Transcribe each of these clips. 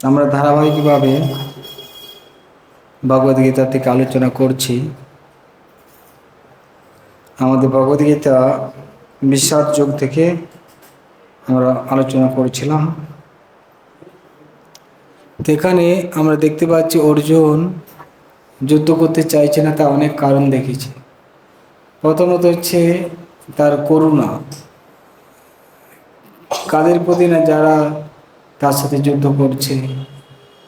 আমরা ধারাবাহিকভাবে ভগবদ্গীতা থেকে আলোচনা করছি। আমাদের ভগবদ্গীতা বিষাদ যোগ থেকে আমরা আলোচনা করেছিলাম। তো এখানে আমরা দেখতে পাচ্ছি অর্জুন যুদ্ধ করতে চাইছে না, তা অনেক কারণ দেখেছি। প্রথমত হচ্ছে তার করুণা, কাদের প্রতি না যারা তার সাথে যুদ্ধ করছে,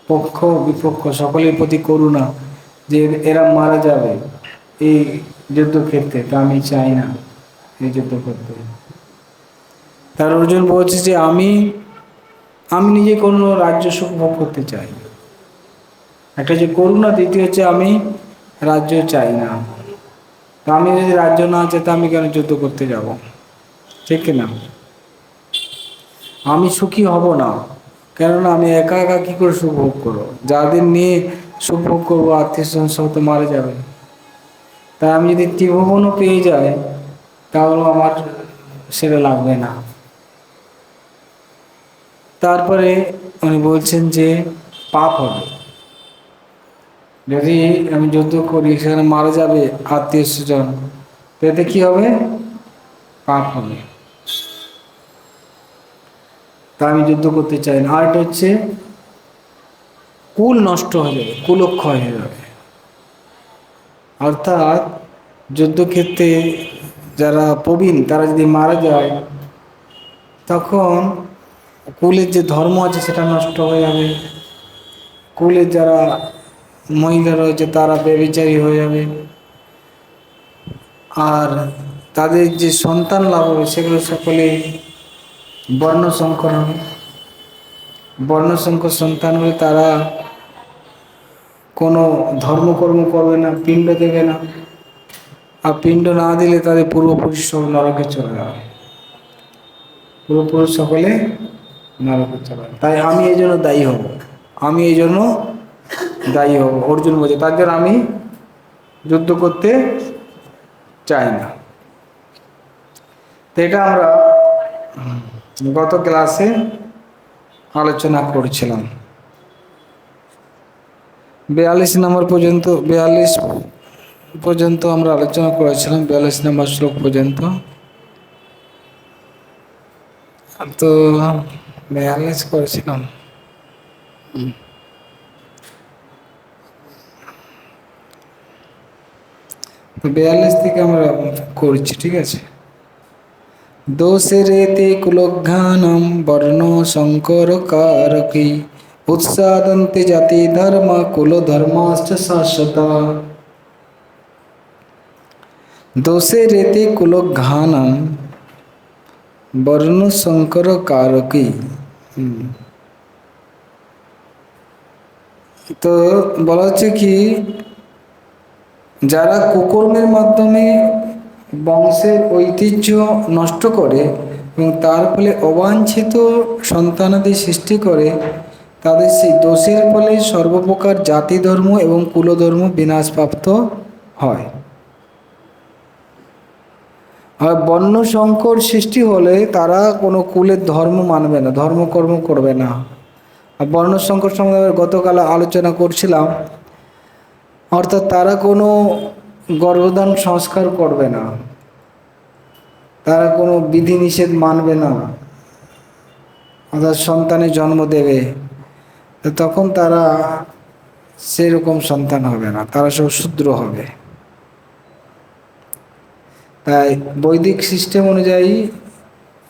পক্ষ বিপক্ষ সকলের প্রতি করুণা, যে এরা মারা যাবে এই যুদ্ধক্ষেত্রে, তা আমি চাই না এই যুদ্ধ করতে। তার অর্জুন বলছে যে আমি নিজে কোনো রাজ্য সুখ ভোগ করতে চাই। একটা যে করুণা, দ্বিতীয় হচ্ছে আমি রাজ্য চাই না। তা আমি যদি রাজ্য না চাই তা আমি কেন যুদ্ধ করতে যাব? ঠিক কিনা? আমি সুখী হব না, কেননা আমি একা একা কী করে সুখ ভোগ করবো? যাদের নিয়ে সুখ ভোগ করবো আত্মীয় স্বজন সব তো মারা যাবে। তাই আমি যদি ত্রিভুবনও পেয়ে যাই তাহলেও আমার সেটা লাগবে না। তারপরে উনি বলছেন যে পাপ হবে, যদি আমি যুদ্ধ করি সেখানে মারা যাবে আত্মীয় স্বজন, এতে কি হবে? পাপ হবে। তা আমি যুদ্ধ করতে চাই না। আরেকটা হচ্ছে কুল নষ্ট হয়ে যাবে, কুলক্ষয় হয়ে যাবে। অর্থাৎ যুদ্ধক্ষেত্রে যারা প্রবীণ তারা যদি মারা যায় তখন কুলের যে ধর্ম আছে সেটা নষ্ট হয়ে যাবে। কুলের যারা মহিলা রয়েছে তারা বেবিচারী হয়ে যাবে, আর তাদের যে সন্তান লাভ হবে সেগুলো সকলে বর্ণসংকর হবে। বর্ণসংকর সন্তান হলে তারা কোনো ধর্মকর্ম করবে না, পিণ্ড দেবে না, আর পিণ্ড না দিলে তাদের পূর্বপুরুষ সব নরকে চলে যাবে, পূর্বপুরুষ সকলে নরকে চলে যাবে। তাই আমি এই জন্য দায়ী হব, আমি এই জন্য দায়ী হব। অর্জুন বলছে তার জন্য আমি যুদ্ধ করতে চাই না। তো এটা আমরা গত ক্লাসে আলোচনা করেছিলাম। 42 নম্বর পর্যন্ত, 42 পর্যন্ত আমরা আলোচনা করেছিলাম, 42 নম্বর শ্লোক পর্যন্ত। তো 42 করেছিলাম। তো 42 থেকে আমরা করছি, ঠিক আছে। দোষেরেতে কুলঘ্নানম বর্ণ সংকর কারকি উৎসাদন্তে জাতি ধর্ম কুল ধর্মাশ্চ শাশ্বতা। দোষেরেতে কুলঘ্নানম বর্ণ সংকর কারকি। তো বলা হচ্ছে কি, যারা কুকর্মের মাধ্যমে বংশের ঐতিহ্য নষ্ট করে এবং তার ফলে অবাঞ্ছিত সন্তানাদি সৃষ্টি করে, তাদের সেই দোষের ফলে সর্বপ্রকার জাতি ধর্ম এবং কুলধর্ম বিনাশপ্রাপ্ত হয়। আর বর্ণ সংকর সৃষ্টি হলে তারা কোনো কুলের ধর্ম মানবে না, ধর্মকর্ম করবে না। আর বর্ণ সংকর সম্বন্ধে গতকাল আলোচনা করছিলাম, অর্থাৎ তারা কোনো গর্ভধান সংস্কার করবে না, তারা কোনো বিধিনিষেধ মানবে না, অর্থাৎ সন্তানের জন্ম দেবে, তখন তারা সেরকম সন্তান হবে না, তারা সব শূদ্র হবে। তাই বৈদিক সিস্টেম অনুযায়ী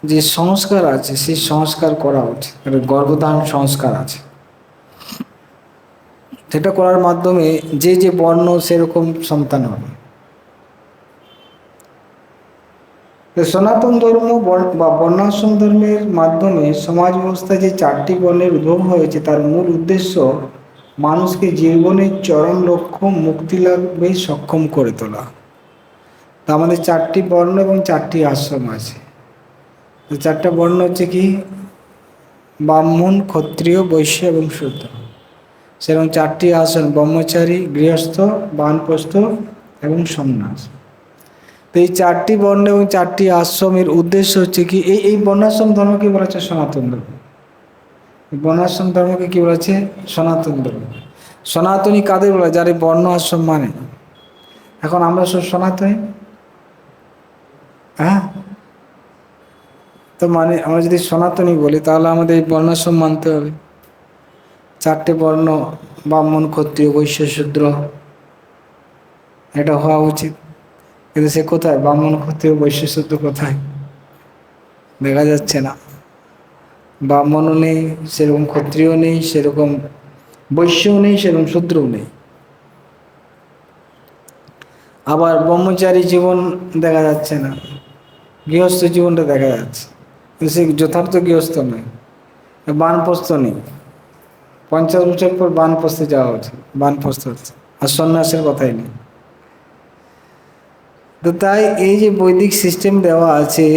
যে সংস্কার আছে সেই সংস্কার করা উচিত। গর্ভধান সংস্কার আছে, সেটা করার মাধ্যমে যে যে বর্ণ সেরকম সন্তান হবে। সনাতন ধর্ম বা বর্ণাশ্রম ধর্মের মাধ্যমে সমাজ ব্যবস্থায় যে 4টি বর্ণের উদ্ভব হয়েছে তার মূল উদ্দেশ্য মানুষকে জীবনের চরম লক্ষ্য মুক্তি লাভে সক্ষম করে তোলা। তা আমাদের 4টি বর্ণ এবং 4টি আশ্রম আছে। তো 4টা বর্ণ হচ্ছে কি, ব্রাহ্মণ, ক্ষত্রিয়, বৈশ্য এবং শূদ্র। সেরকম 4টি আশ্রম, ব্রহ্মচারী, গৃহস্থ, বানপ্রস্থ এবং সন্ন্যাস। তো এই 4টি বর্ণ এবং 4টি আশ্রমের উদ্দেশ্য হচ্ছে কি, এই বর্ণাশ্রম ধর্মকে বলা হচ্ছে সনাতন ধর্ম। বর্ণাশ্রম ধর্মকে কি বলেছে? সনাতন ধর্ম। সনাতনী কাদের বলে? যারা এই বর্ণ আশ্রম মানে। এখন আমরা সব সনাতনী, হ্যাঁ? তো মানে আমরা যদি সনাতনী বলি তাহলে আমাদের এই বর্ণাশ্রম মানতে হবে। 4টে বর্ণ, ব্রাহ্মণ, ক্ষত্রিয়, বৈশ্য, শূদ্র, এটা হওয়া উচিত। কিন্তু সে কোথায়? ব্রাহ্মণ, ক্ষত্রিয়, বৈশ্য, শূদ্র কোথায়? দেখা যাচ্ছে না। ব্রাহ্মণও নেই সেরকম, ক্ষত্রিয় নেই সেরকম, বৈশ্যও নেই সেরকম, শূদ্রও নেই। আবার ব্রহ্মচারী জীবন দেখা যাচ্ছে না, গৃহস্থ জীবনটা দেখা যাচ্ছে, কিন্তু সে যথার্থ গৃহস্থ নয়। বানপ্রস্থ নেই, 50 বছর পর বানপ্রস্থে যাওয়া উচিত, বানপ্রস্থ হচ্ছে, আর সন্ন্যাসের কথাই নেই। তো তাই এই যে বৈদিক সিস্টেম দেওয়া আছে,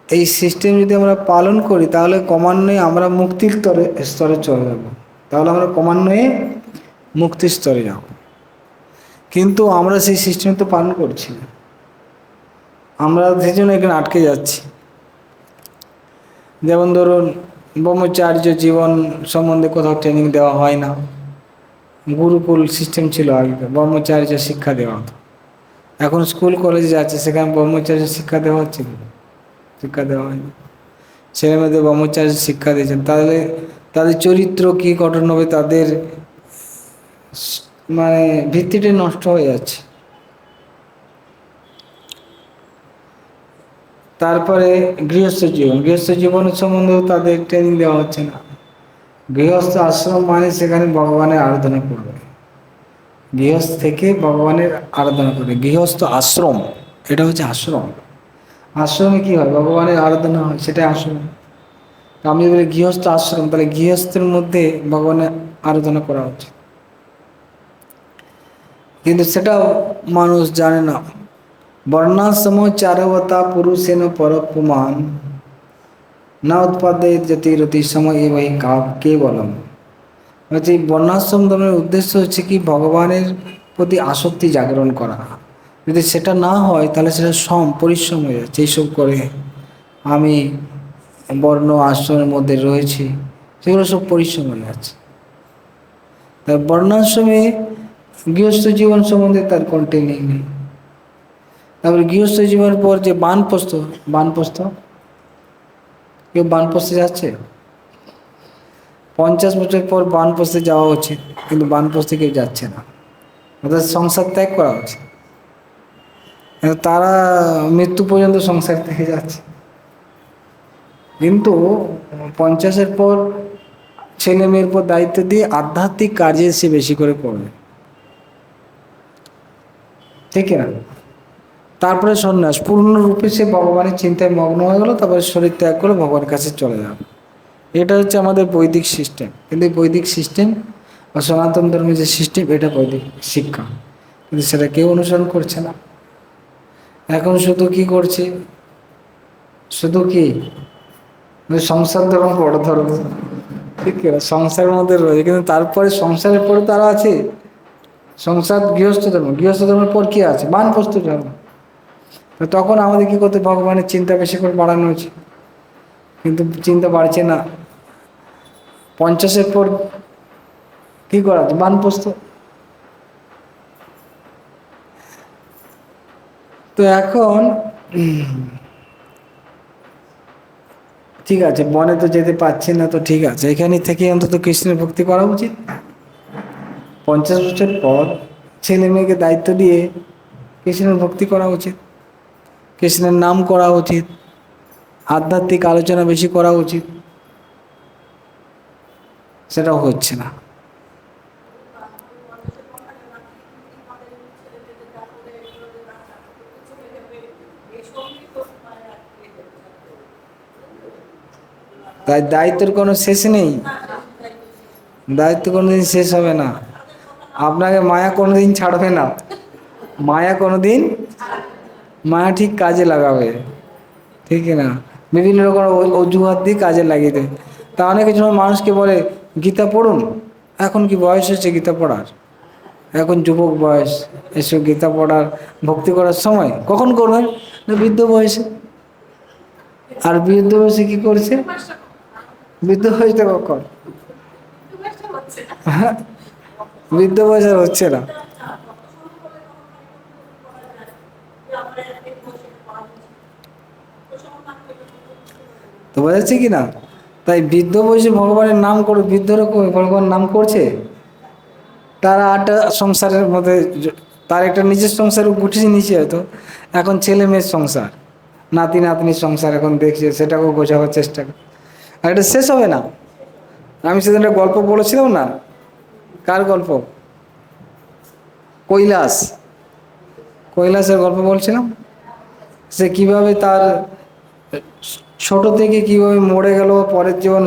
এই সিস্টেম যদি আমরা পালন করি তাহলে ক্রমান্বয়ে আমরা মুক্তির স্তরে চলে যাব, তাহলে আমরা ক্রমান্বয়ে মুক্তির স্তরে যাব। কিন্তু আমরা সেই সিস্টেম তো পালন করছি না, আমরা সেই জন্য এখানে আটকে যাচ্ছি। যেমন ধরুন, ব্রহ্মচার্য জীবন সম্বন্ধে কোথাও ট্রেনিং দেওয়া হয় না। গুরুকুল সিস্টেম ছিল আগে, ব্রহ্মচার্য শিক্ষা দেওয়া হতো। এখন স্কুল কলেজে যাচ্ছে, সেখানে ব্রহ্মচার্য শিক্ষা দেওয়া হচ্ছে, শিক্ষা দেওয়া হয়নি। ছেলেমেয়েদের ব্রহ্মচার্য শিক্ষা দিয়েছেন, তাহলে তাদের চরিত্র কি গঠন হবে, তাদের মানে ভিত্তিটা নষ্ট হয়ে যাচ্ছে। তারপরে গৃহস্থ জীবনের সম্বন্ধেও তাদের ট্রেনিং দেওয়া হচ্ছে না। গৃহস্থ আশ্রম মানে সেখানে ভগবানের আরাধনা করবে, গৃহস্থ থেকে ভগবানের আরাধনা করবে। গৃহস্থ আশ্রম, এটা হচ্ছে আশ্রম। আশ্রমে কি হয়? ভগবানের আরাধনা হয়, সেটাই আশ্রম। আমি বলি গৃহস্থ আশ্রম, তাহলে গৃহস্থের মধ্যে ভগবানের আরাধনা করা উচিত, কিন্তু সেটাও মানুষ জানে না। বর্ণাশ্রম চারবতা পুরুষেন পরপুমান না উৎপাদে জ্যোতিরতি সময় এই কে বলম। হচ্ছে এই বর্ণাশ্রম ধর্মের উদ্দেশ্য হচ্ছে কি, ভগবানের প্রতি আসক্তি জাগরণ করা। যদি সেটা না হয় তাহলে সেটা পরিশ্রম হয়ে যাচ্ছে। এইসব করে আমি বর্ণ আশ্রমের মধ্যে রয়েছি, সেগুলো সব পরিশ্রম হয়ে যাচ্ছে। তাই বর্ণাশ্রমে গৃহস্থ জীবন সম্বন্ধে তার কোনো ট্রেনিং নেই। তারপরে গৃহস্থ জীবনের পর যে বানপ্রস্থ, কেউ বানপ্রস্থে যাচ্ছে? 50 বছর পর বানপ্রস্থে যাওয়া উচিত, কিন্তু বানপ্রস্থে কেউ যাচ্ছে না। অর্থাৎ সংসার ত্যাগ করা উচিত, তারা মৃত্যু পর্যন্ত সংসার থেকে যাচ্ছে। কিন্তু 50-এর পর ছেলে মেয়ের পর দায়িত্ব দিয়ে আধ্যাত্মিক কাজে সে বেশি করে পড়বে, ঠিক না? তারপরে সন্ন্যাস, পূর্ণরূপে সে ভগবানের চিন্তায় মগ্ন হয়ে গেল, তারপরে শরীর ত্যাগ করে ভগবানের কাছে চলে যাবে। এটা হচ্ছে আমাদের বৈদিক সিস্টেম। কিন্তু এই বৈদিক সিস্টেম বা সনাতন ধর্মের যে সিস্টেম, এটা বৈদিক শিক্ষা, কিন্তু সেটা কেউ অনুসরণ করছে না। এখন শুধু কি করছে? শুধু কি সংসার ধর্ম বড় ধর্ম, ঠিক আছে? সংসারের মধ্যে রয়েছে, কিন্তু তারপরে সংসারের পরে তারা আছে সংসার, গৃহস্থ ধর্মের পর কি আছে? বানপ্রস্থ ধর্ম। তো তখন আমাদের কি করতে? ভগবানের চিন্তা বেশি করে বাড়ানো উচিত, কিন্তু চিন্তা বাড়ছে না। 50-এর পর কি করা? বানপ্রস্থ। তো এখন ঠিক আছে, বনে তো যেতে পারছি না, তো ঠিক আছে, এখানে থেকে অন্তত কৃষ্ণের ভক্তি করা উচিত। 50 বছর পর ছেলে মেয়েকে দায়িত্ব দিয়ে কৃষ্ণের ভক্তি করা উচিত, কৃষ্ণের নাম করা উচিত, আধ্যাত্মিক আলোচনা বেশি করা উচিত। সেটাও হচ্ছে না। তাই দায়িত্বের কোনো শেষ নেই, দায়িত্ব কোনোদিন শেষ হবে না। আপনাকে মায়া কোনোদিন ছাড়বে না, মায়া কোনোদিন, মায়া ঠিক কাজে লাগাবে, ঠিক না? বিভিন্ন রকম অজুহাত দিয়ে কাজে লাগিয়ে দেয়। তা অনেক সময় মানুষকে বলে গীতা পড়ুন, এখন কি বয়স হচ্ছে গীতা পড়ার? এখন যুবক বয়স, এসব গীতা পড়ার, ভক্তি করার সময় কখন করবেন? না বৃদ্ধ বয়সে। আর বৃদ্ধ বয়সে কি করছে? বৃদ্ধ বয়সটা কখন? হ্যাঁ, বৃদ্ধ বয়স আর হচ্ছে না। তো বোঝাচ্ছে কি না? তাই বৃদ্ধ বয়সে ভগবানের নাম করে, বৃদ্ধরা ভগবান নাম করছে, তারা আটটা সংসারের মধ্যে তার একটা নিজের সংসার গুছিয়ে নিয়েছে হয়তো, এখন ছেলে মেয়ের সংসার, নাতি নাতনির সংসার এখন দেখছে, সেটাকেও গোছাবার চেষ্টা করে। আর এটা শেষ হবে না। আমি সেদিন একটা গল্প বলেছিলাম না, কার গল্প? কৈলাস, কৈলাসের গল্প বলছিলাম। সে কিভাবে তার ছোট থেকে কিভাবে মরে গেল, পরের জীবন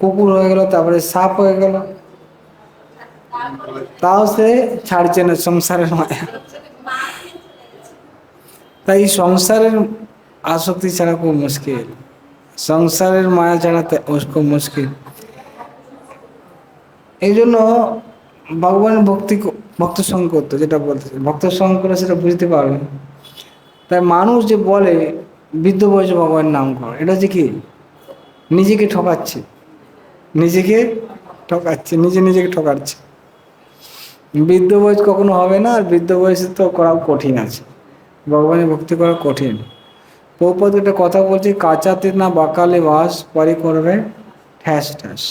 কুকুর হয়ে গেল, তারপরে সাপ হয়ে গেল, তাও সে ছাড়ছে না সংসারের মায়া। তাই সংসারের আসক্তি ছাড়া খুব মুশকিল, সংসারের মায়া ছাড়া খুব মুশকিল। এই জন্য ভগবানের ভক্ত সঙ্গ করতো, যেটা বলতেছে ভক্ত সঙ্গ করে সেটা বুঝতে পারবে। তাই মানুষ যে বলে বৃদ্ধ বয়সে ভগবানের নাম কর, এটা হচ্ছে কি? নিজেকে ঠকাচ্ছে, নিজেকে ঠকাচ্ছে, নিজেকে ঠকাচ্ছে। বৃদ্ধ বয়স কখনো হবে না, আর বৃদ্ধ বয়সে তো করাও কঠিন আছে, ভগবানের ভক্তি করা কঠিন। প্রভুপাদ একটা কথা বলছে, কাঁচাতে না বাঁকালে বাস, পরে করবে ঠ্যাস ঠ্যাস।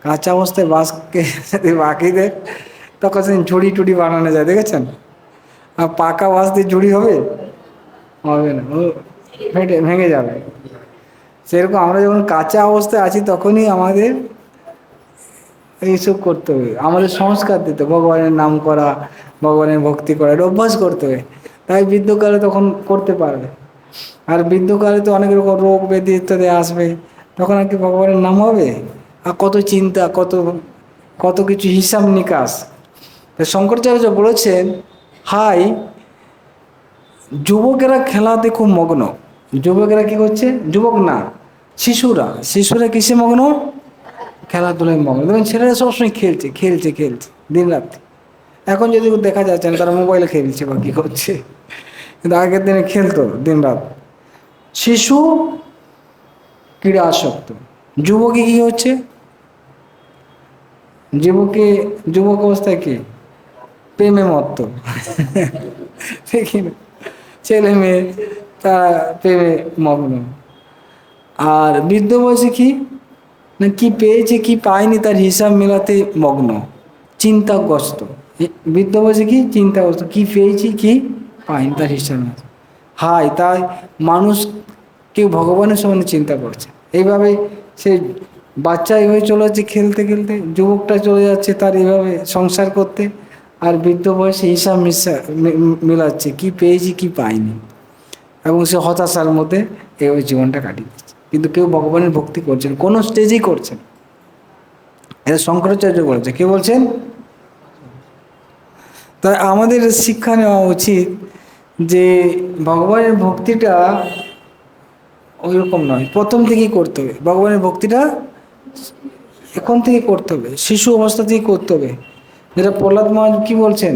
কাঁচা অবস্থায় বাঁশকে যদি বাঁকি দেয়, তখন সে ঝুড়ি টুড়ি বানানো যায়, দেখেছেন? আর পাকা বাঁশ দিয়ে ঝুড়ি হবে? হবে না, ও ভেঙে যাবে। সেরকম আমরা যখন কাঁচা অবস্থায় আছি, তখনই আমাদের এইসব করতে হবে, আমাদের সংস্কার দিতে, ভগবানের নাম করা, ভগবানের ভক্তি করা, এটা অভ্যাস করতে হবে। তাই বৃদ্ধকালে তখন করতে পারবে। আর বৃদ্ধকালে তো অনেক রকম রোগ ব্যাধি ইত্যাদি আসবে, তখন আর কি ভগবানের নাম হবে? আর কত চিন্তা, কত কত কিছু হিসাব নিকাশ। তো শঙ্করাচার্য বলেছেন, হাই, যুবকেরা খেলাতে খুব মগ্ন। যুবকেরা কি করছে? যুবক না, শিশুরা, শিশুরা কিসে মগ্ন? খেলাধুলায় মগ্ন। দেখবেন ছেলেরা সবসময় খেলছে খেলছে খেলছে দিন রাত্রি। এখন যদি দেখা যাচ্ছে না, তারা মোবাইলে খেলছে বা কী করছে, কিন্তু আগের দিনে খেলতো দিন রাত। শিশু ক্রীড়া আসক্ত, যুবকে কি হচ্ছে? যুবক অবস্থায় কি? প্রেমে মত্ত। দেখি না, ছেলে মেয়ে তারা প্রেমে মগ্ন। আর বৃদ্ধ বয়সে কি না, কি পেয়েছে কি পায়নি তার হিসাব মেলাতে মগ্ন, চিন্তাগ্রস্ত। বৃদ্ধ বয়সে কি? চিন্তাগ্রস্ত, কি পেয়েছি কি পাইনি তার হিসাব মেলাতে। হাই, তাই মানুষ কেউ ভগবানের সমানে চিন্তা করছে। এইভাবে সে বাচ্চা এইভাবে চলে যাচ্ছে খেলতে খেলতে, যুবকটা চলে যাচ্ছে তার এইভাবে সংসার করতে, আর বৃদ্ধ বয়সে হিসাব মেলাচ্ছে কি পেয়েছি কি পাইনি, এবং সে হতাশার মধ্যে এইভাবে জীবনটা কাটিয়ে দিচ্ছে। কিন্তু কেউ ভগবানের ভক্তি করছেন, কোনো স্টেজেই করছেন। এটা শঙ্করাচার্য বলেছে। কে বলছেন? তাই আমাদের শিক্ষা নেওয়া উচিত যে ভগবানের ভক্তিটা ওই রকম নয়, প্রথম থেকেই করতে হবে। ভগবানের ভক্তিটা এখন থেকে করতে হবে, শিশু অবস্থা থেকেই করতে হবে। যেটা প্রহ্লাদ মহারাজ কি বলছেন,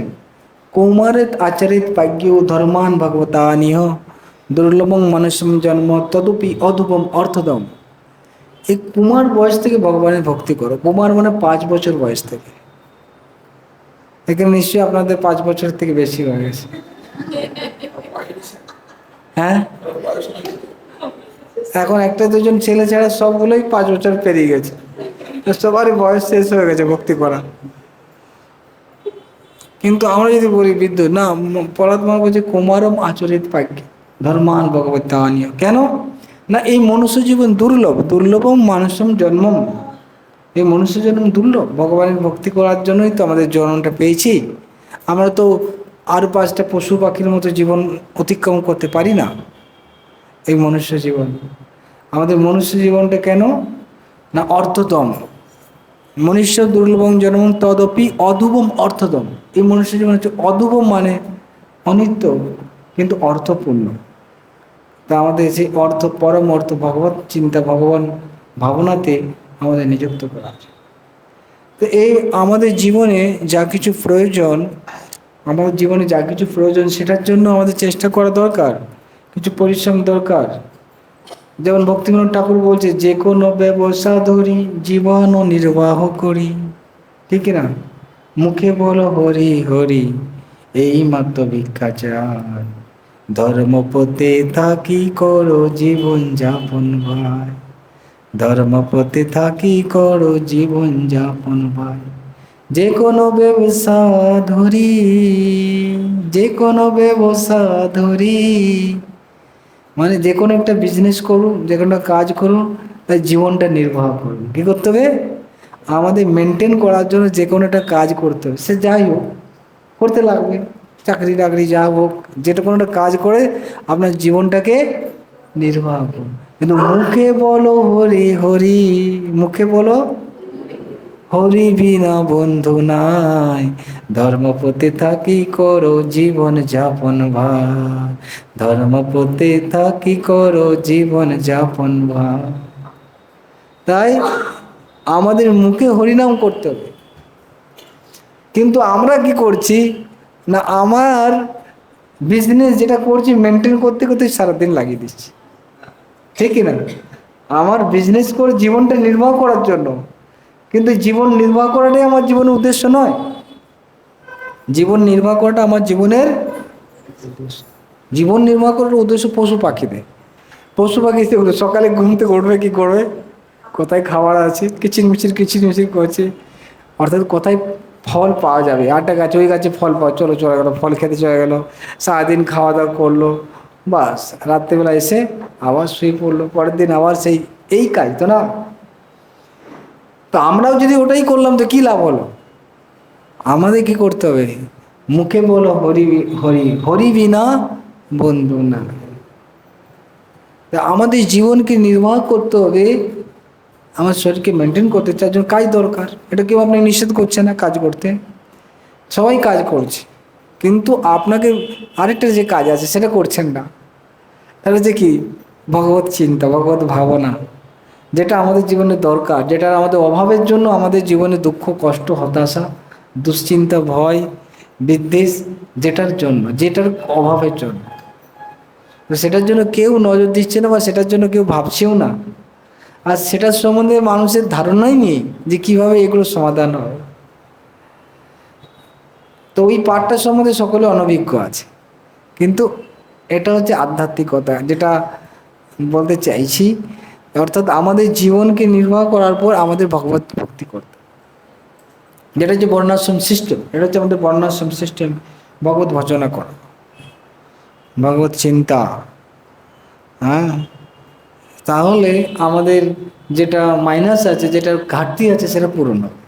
কৌমারেত আচরিত পাজ্ঞ ধর্মান ভগবতা নিহ দুর্লভং মনুষ্যম জন্ম তদুপি অধুপম অর্থদম। এই কুমার বয়স থেকে ভগবানের ভক্তি করো। কুমার মানে 5 বছর বয়স থেকে। এখানে নিশ্চয়ই আপনাদের 5 বছর থেকে বেশি হয়ে গেছে। হ্যাঁ, এখন একটা দুজন ছেলে ছাড়া সবগুলোই 5 বছর পেরিয়ে গেছে, তো সবারই বয়স শেষ হয়ে গেছে ভক্তি করা। কিন্তু আমরা যদি বলি বৃদ্ধ না, পরাত্মা বলছে কুমারম আচরিত পাগ্য ধর্মান ভগবতানীয়। কেন না, এই মনুষ্য জীবন দুর্লভ, দুর্লভম মানুষম জন্মম। এই মনুষ্য জন্ম দুর্লভ, ভগবানের ভক্তি করার জন্যই তো আমাদের জন্মটা পেয়েছি। আমরা তো আর 5টা পশু পাখির মতো জীবন অতিক্রম করতে পারি না। এই মনুষ্য জীবন, আমাদের মনুষ্য জীবনটা কেন না অর্থতম। মনুষ্য দুর্লভম জন্ম তদপি অধুবম অর্থদম। এই মনুষ্য জীবন হচ্ছে অধুবম, মানে অনিত্য কিন্তু অর্থপূর্ণ। তা আমাদের সেই অর্থ, পরম অর্থ ভগবত চিন্তা, ভগবান ভাবনাতে আমাদের নিযুক্ত করা আছে। তো এই আমাদের জীবনে যা কিছু প্রয়োজন, আমাদের জীবনে যা কিছু প্রয়োজন, সেটার জন্য আমাদের চেষ্টা করা দরকার, কিছু পরিশ্রম দরকার। যেমন ভক্তিবিনোদ ঠাকুর বলছে, যে কোনো ব্যবসা ধরি জীবন নির্বাহ করি, ঠিক না? মুখে বলো হরি হরি, এই মাত্র ভিক্ষা চাই, ধর্ম পথে থাকি করো জীবন যাপন ভাই, ধর্ম পথে থাকি করো জীবন যাপন ভাই। যে কোনো ব্যবসা ধরি, যে কোনো ব্যবসা ধরি, মানে যে কোনো একটা বিজনেস করুন, যে কোনো কাজ করুন, তাই জীবনটা নির্বাহ করুন। কী করতে হবে? আমাদের মেনটেন করার জন্য যে কোনো একটা কাজ করতে হবে, সে যাই হোক করতে লাগবে, চাকরি টাকরি যা হোক, যেটা কোনো একটা কাজ করে আপনার জীবনটাকে নির্বাহ করুন। কিন্তু মুখে বলো হরি হরি, মুখে বলো হরি বিনা বন্ধু নাই, ধর্ম পথে থাকি করো জীবন যাপন ভাই, ধর্ম পথে থাকি করো জীবন যাপন ভাই। তাই আমাদের মুখে হরিনাম করতে হবে, কিন্তু আমরা কি করছি না, আমার বিজনেস যেটা করছি মেনটেন করতে করতে সারাদিন লাগিয়ে দিচ্ছি, ঠিক না? আমার বিজনেস করে জীবনটা নির্বাহ করার জন্য, কিন্তু জীবন নির্বাহ করাটাই আমার জীবনের উদ্দেশ্য নয়। জীবন নির্বাহ করাটা আমার জীবনের উদ্দেশ্য। জীবন নির্বাহ করার উদ্দেশ্য পশু পাখিদের। পশু পাখি সকালে ঘুম থেকে উঠবে, কী করবে? কোথায় খাবার আছে, কিচিরমিচির কিচিরমিচির করছে, অর্থাৎ কোথায় ফল পাওয়া যাবে, আটটা গাছ, ওই গাছে ফল পাওয়া, চলো চলে গেলো, ফল খেতে চলে গেলো, সারাদিন খাওয়া দাওয়া করলো, বাস রাত্রেবেলা এসে আবার শুয়ে পড়লো, পরের দিন আবার সেই এই কাজ তো না? তো আমরাও যদি ওটাই করলাম তো কী লাভ হলো? আমাদের কি করতে হবে? মুখে বলো হরি হরি, হরি বিনা বন্ধু না। আমাদের জীবনকে নির্বাহ করতে হবে, আমার শরীরকে মেনটেন করতে, তার জন্য কাজ দরকার। এটা কেউ আপনাকে নিষেধ করছে না কাজ করতে, সবাই কাজ করছে, কিন্তু আপনাকে আরেকটা যে কাজ আছে সেটা করছেন না। তাহলে যে কি? ভগবত চিন্তা, ভগবত ভাবনা, যেটা আমাদের জীবনে দরকার, যেটা আমাদের অভাবের জন্য আমাদের জীবনে দুঃখ কষ্ট হতাশা দুশ্চিন্তা ভয় বিদ্বেষ, যেটার জন্য, যেটার অভাবের জন্য, তো সেটার জন্য কেউ নজর দিচ্ছে না বা সেটার জন্য কেউ ভাবছেও না। আর সেটার সম্বন্ধে মানুষের ধারণাই নেই যে কীভাবে এগুলো সমাধান হয়। তো ওই পাঠটার সম্বন্ধে সকলে অনভিজ্ঞ আছে, কিন্তু এটা হচ্ছে আধ্যাত্মিকতা, যেটা বলতে চাইছি। অর্থাৎ আমাদের জীবনকে নির্বাহ করার পর আমাদের ভগবত ভক্তি করতে, যেটা হচ্ছে বর্ণাশ্রম সিস্টেম, এটা হচ্ছে আমাদের বর্ণাশ্রম সিস্টেম। ভগবত ভজনা করা, ভগবত চিন্তা, হ্যাঁ, তাহলে আমাদের যেটা মাইনাস আছে, যেটা ঘাটতি আছে, সেটা পূরণ হবে।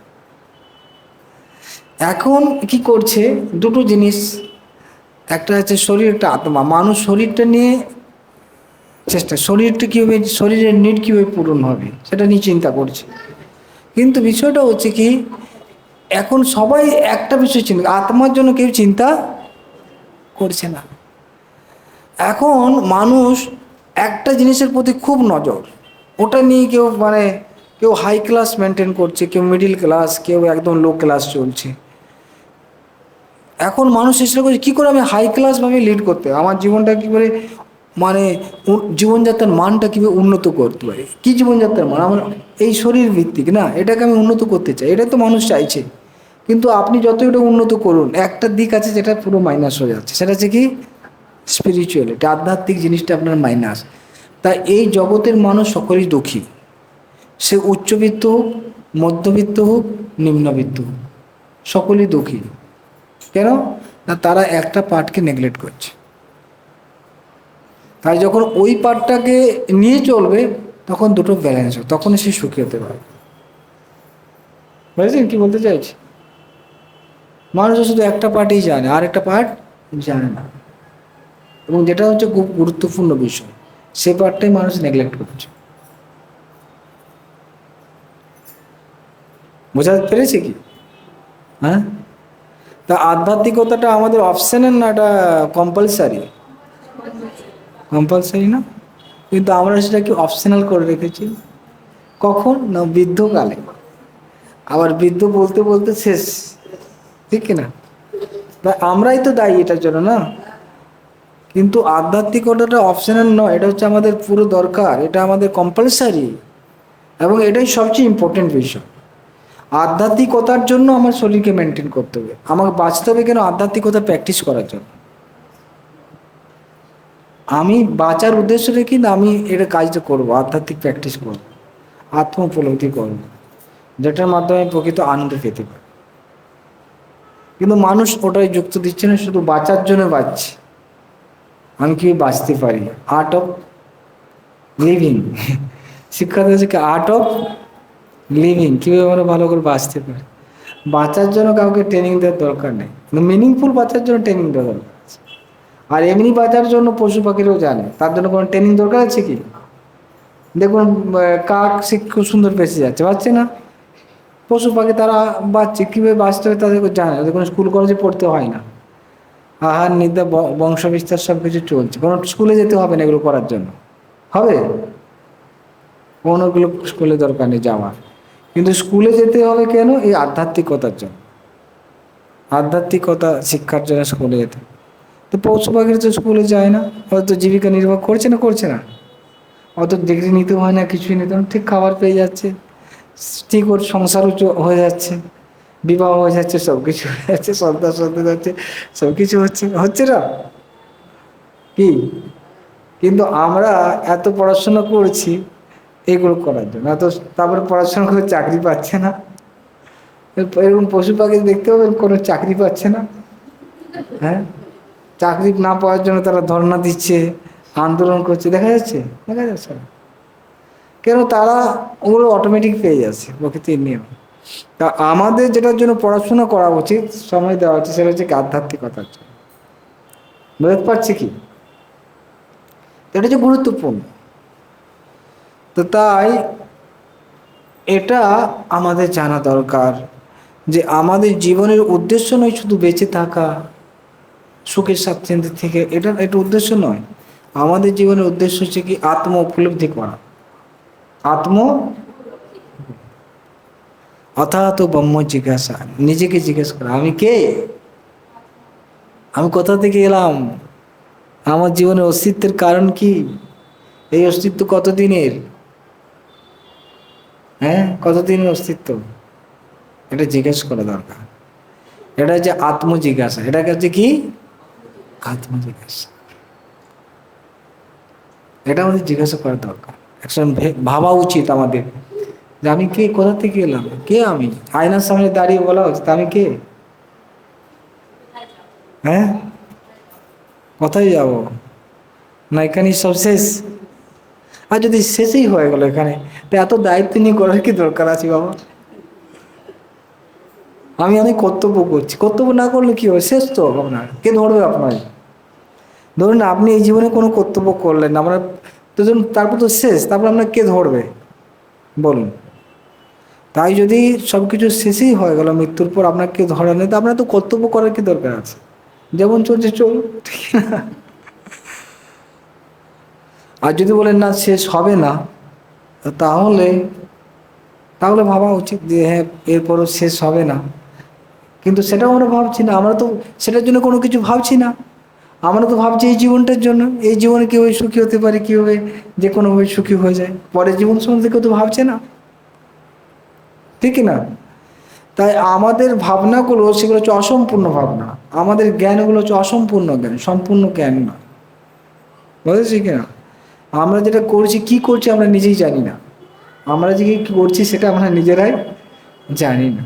এখন কি করছে? দুটো জিনিস, একটা হচ্ছে শরীর, একটা আত্মা। মানুষ শরীরটা নিয়ে চেষ্টা, শরীরটা কীভাবে, শরীরের নিড কীভাবে পূরণ হবে সেটা নিয়ে চিন্তা করছে। কিন্তু বিষয়টা হচ্ছে কি, এখন সবাই একটা বিষয় চিন্তা, আত্মার জন্য কেউ চিন্তা করছে না। এখন মানুষ একটা জিনিসের প্রতি খুব নজর, ওটা নিয়ে কেউ মানে কেউ হাই ক্লাস মেনটেন করছে, কেউ মিডিল ক্লাস, কেউ একদম লো ক্লাস চলছে। এখন মানুষ চেষ্টা করছে কী করে আমি হাই ক্লাসভাবে লিড করতে, আমার জীবনটা কী করে মানে জীবনযাত্রার মানটা কীভাবে উন্নত করতে পারি। কী জীবনযাত্রার মান? আমার এই শরীর ভিত্তিক না, এটাকে আমি উন্নত করতে চাই, এটা তো মানুষ চাইছে। কিন্তু আপনি যত এটা উন্নত করুন, একটা দিক আছে যেটা পুরো মাইনাস হয়ে যাচ্ছে, সেটা হচ্ছে কি? স্পিরিচুয়ালিটি, আধ্যাত্মিক জিনিসটা আপনার মাইনাস। তাই এই জগতের মানুষ সকলেই দুঃখী, সে উচ্চবিত্ত হোক, মধ্যবিত্ত হোক, নিম্নবিত্ত হোক, সকলেই দুঃখী। কেন না? তারা একটা পার্টকে নেগলেক্ট করছে। তাই যখন ওই পার্টটাকে নিয়ে চলবে, তখন দুটো ব্যালেন্স হবে, তখন সে সুখী হতে পারে। বুঝলেন কি বলতে চাইছি? মানুষ শুধু একটা পার্টই জানে, আর একটা পার্ট জানে না, এবং যেটা হচ্ছে খুব গুরুত্বপূর্ণ বিষয়, সে পার্টটাই মানুষ নেগলেক্ট করছে। বোঝা পেরেছে কি? হ্যাঁ, তা আধ্যাত্মিকতাটা আমাদের অপশনাল না, এটা কম্পালসারি? কম্পালসারি না, কিন্তু আমরা সেটাকে অপশনাল করে রেখেছি। কখন না? বৃদ্ধকালে। আবার বৃদ্ধ বলতে বলতে শেষ, ঠিক না? তাই আমরাই তো দায়ী এটার জন্য না? কিন্তু আধ্যাত্মিকতাটা অপশনাল নয়, এটা হচ্ছে আমাদের পুরো দরকার, এটা আমাদের কম্পালসারি, এবং এটাই সবচেয়ে ইম্পর্টেন্ট বিষয়। আধ্যাত্মিকতার জন্য আমার শরীরকে মেনটেন করতে হবে, আমাকে বাঁচতে হবে কেন? আধ্যাত্মিকতা প্র্যাকটিস করার জন্য। আমি বাঁচার উদ্দেশ্য রেখে আমি এটা কাজটা করবো, আধ্যাত্মিক প্র্যাকটিস করবো, আত্ম উপলব্ধি করবো, যেটার মাধ্যমে প্রকৃত আনন্দ পেতে পারি। কিন্তু মানুষ ওটাই যুক্ত দিচ্ছে না, শুধু বাঁচার জন্য বাঁচছে। আমি কি বাঁচতে পারি, আর্ট অফ লিভিং শিক্ষা দিয়েছে কি, আর্ট অফ লিভিং, কীভাবে আমরা ভালো করে বাঁচতে পারি। বাঁচার জন্য কাউকে ট্রেনিং দেওয়ার দরকার নেই, মিনিংফুল বাঁচার জন্য ট্রেনিং দেওয়ার দরকার আছে। আর এমনি বাঁচার জন্য পশু পাখিরাও জানে, তার জন্য কোনো ট্রেনিং দরকার আছে কি? দেখুন কাক খুব সুন্দর বেঁচে যাচ্ছে, বাঁচছে না? পশু পাখি তারা বাঁচছে, কীভাবে বাঁচতে হবে তাদেরকে জানে, ওদের কোনো স্কুল কলেজে পড়তে হয় না। আহার নিদ্রা বংশ বিস্তার সব কিছু চলছে, কোনো স্কুলে যেতে হবে না এগুলো করার জন্য, হবে? কোনোগুলো স্কুলে দরকার নেই যাওয়ার। কিন্তু স্কুলে যেতে হবে কেন? এই আধ্যাত্মিকতার জন্য, আধ্যাত্মিকতা শিক্ষার জন্য স্কুলে যেতে। তো পশু পাখির তো স্কুলে যায় না, হয়তো জীবিকা নির্বাহ করছে না, করছে না, অত ডিগ্রি নিতে হয় না, কিছুই নিতে হয় না, ঠিক খাবার পেয়ে যাচ্ছে, ঠিক ওর সংসারও হয়ে যাচ্ছে, বিবাহ হয়ে যাচ্ছে, সব কিছু হয়ে যাচ্ছে, সন্তান সন্তান যাচ্ছে, সব কিছু হচ্ছে, হচ্ছে না কি? কিন্তু আমরা এত পড়াশোনা করছি এগুলো করার জন্য, এত তারপরে পড়াশোনা করে চাকরি পাচ্ছে না। এরকম পশু পাখি দেখতে হবে কোনো চাকরি পাচ্ছে না, হ্যাঁ, চাকরি না পাওয়ার জন্য তারা ধর্ণা দিচ্ছে, আন্দোলন করছে, দেখা যাচ্ছে, দেখা যাচ্ছে না কেন? তারা ওগুলো অটোমেটিক পেয়ে যাচ্ছে প্রকৃতির নিয়ম। তা আমাদের যেটার জন্য পড়াশোনা করা উচিত, সময় দেওয়া উচিত, সেটা হচ্ছে আধ্যাত্মিকতার জন্য। বুঝতে পারছি কি? এটা হচ্ছে গুরুত্বপূর্ণ। তো তাই এটা আমাদের জানা দরকার যে আমাদের জীবনের উদ্দেশ্য নয় শুধু বেঁচে থাকা, সুখের স্বাচ্ছন্দ্য থেকে, এটা উদ্দেশ্য নয়। আমাদের জীবনের উদ্দেশ্য হচ্ছে কি, আত্ম উপলব্ধি করা, আত্ম অথাৎ ব্রহ্ম জিজ্ঞাসা, নিজেকে জিজ্ঞেস করা, আমি কে, আমি কোথা থেকে এলাম, আমার জীবনের অস্তিত্বের কারণ কি, এই অস্তিত্ব কতদিনের, হ্যাঁ, কতদিনের অস্তিত্ব, এটা জিজ্ঞেস করা দরকার। এটা হচ্ছে আত্মজিজ্ঞাসা, এটাকে হচ্ছে কি, আত্মজিজ্ঞাসা। এটা আমাদের জিজ্ঞাসা করা দরকার, একসময় ভাবা উচিত আমাদের যে আমি কে, কোথা থেকে এলাম, কে আমি। আয়নার সামনে দাঁড়িয়ে বলা উচিত আমি কে, হ্যাঁ, কোথায় যাব না, এখানেই সব শেষ। আর যদি শেষই হয়ে গেল এখানে, তো এত দায়িত্ব নিয়ে করার কি দরকার আছে বাবা? আমি অনেক কর্তব্য করছি, কর্তব্য না করলে কি হবে, শেষ তো আপনার, কে ধরবে আপনার? ধরুন আপনি এই জীবনে কোনো কর্তব্য করলেন না, আমরা তো তারপর তো শেষ, তারপর আপনার কে ধরবে বলুন? তাই যদি সব কিছু শেষই হয়ে গেল মৃত্যুর পর, আপনাকে ধরা নেই, তো আপনার তো কর্তব্য করার কি দরকার আছে? যেমন চলছে চলুন, ঠিক না? আর যদি বলেন না শেষ হবে না, তাহলে তাহলে ভাবা উচিত যে হ্যাঁ এরপরও শেষ হবে না। কিন্তু সেটাও আমরা ভাবছি না, আমরা তো সেটার জন্য কোনো কিছু ভাবছি না। আমরা তো ভাবছি এই জীবনটার জন্য, এই জীবনে কীভাবে সুখী হতে পারে, কীভাবে যে কোনোভাবে সুখী হয়ে যায়, পরের জীবন সম্বন্ধে কেউ তো ভাবছে না, ঠিক না? তাই আমাদের ভাবনাগুলো সেগুলো হচ্ছে অসম্পূর্ণ ভাবনা, আমাদের জ্ঞানগুলো হচ্ছে অসম্পূর্ণ জ্ঞান, সম্পূর্ণ জ্ঞান নয়, বুঝেছি কিনা? আমরা যেটা করছি, কি করছি আমরা নিজেই জানি না, আমরা যে কি করছি সেটা আমরা নিজেরাই জানি না,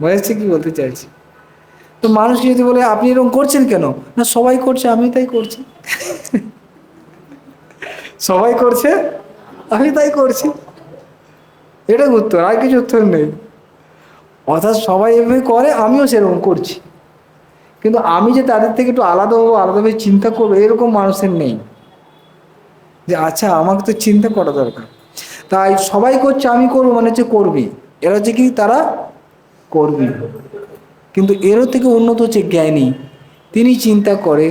বুঝেছি কি বলতে চাইছি? তো মানুষ যদি বলে আপনি এরকম করছেন কেন, না সবাই করছে আমি তাই করছি সবাই করছে আমি তাই করছি, এটা উত্তর, আর কিছু উত্তর নেই। অর্থাৎ সবাই এভাবে করে, আমিও সেরকম করছি, কিন্তু আমি যে তাদের থেকে একটু আলাদা হবো, আলাদাভাবে চিন্তা করবো, এরকম মানুষের নেই যে আচ্ছা আমাকে তো চিন্তা করা দরকার। তাই সবাই করছে আমি করবো মানে হচ্ছে করবি, এরা হচ্ছে কি, তারা করবি। কিন্তু এরও থেকে উন্নত হচ্ছে জ্ঞানী, তিনি চিন্তা করে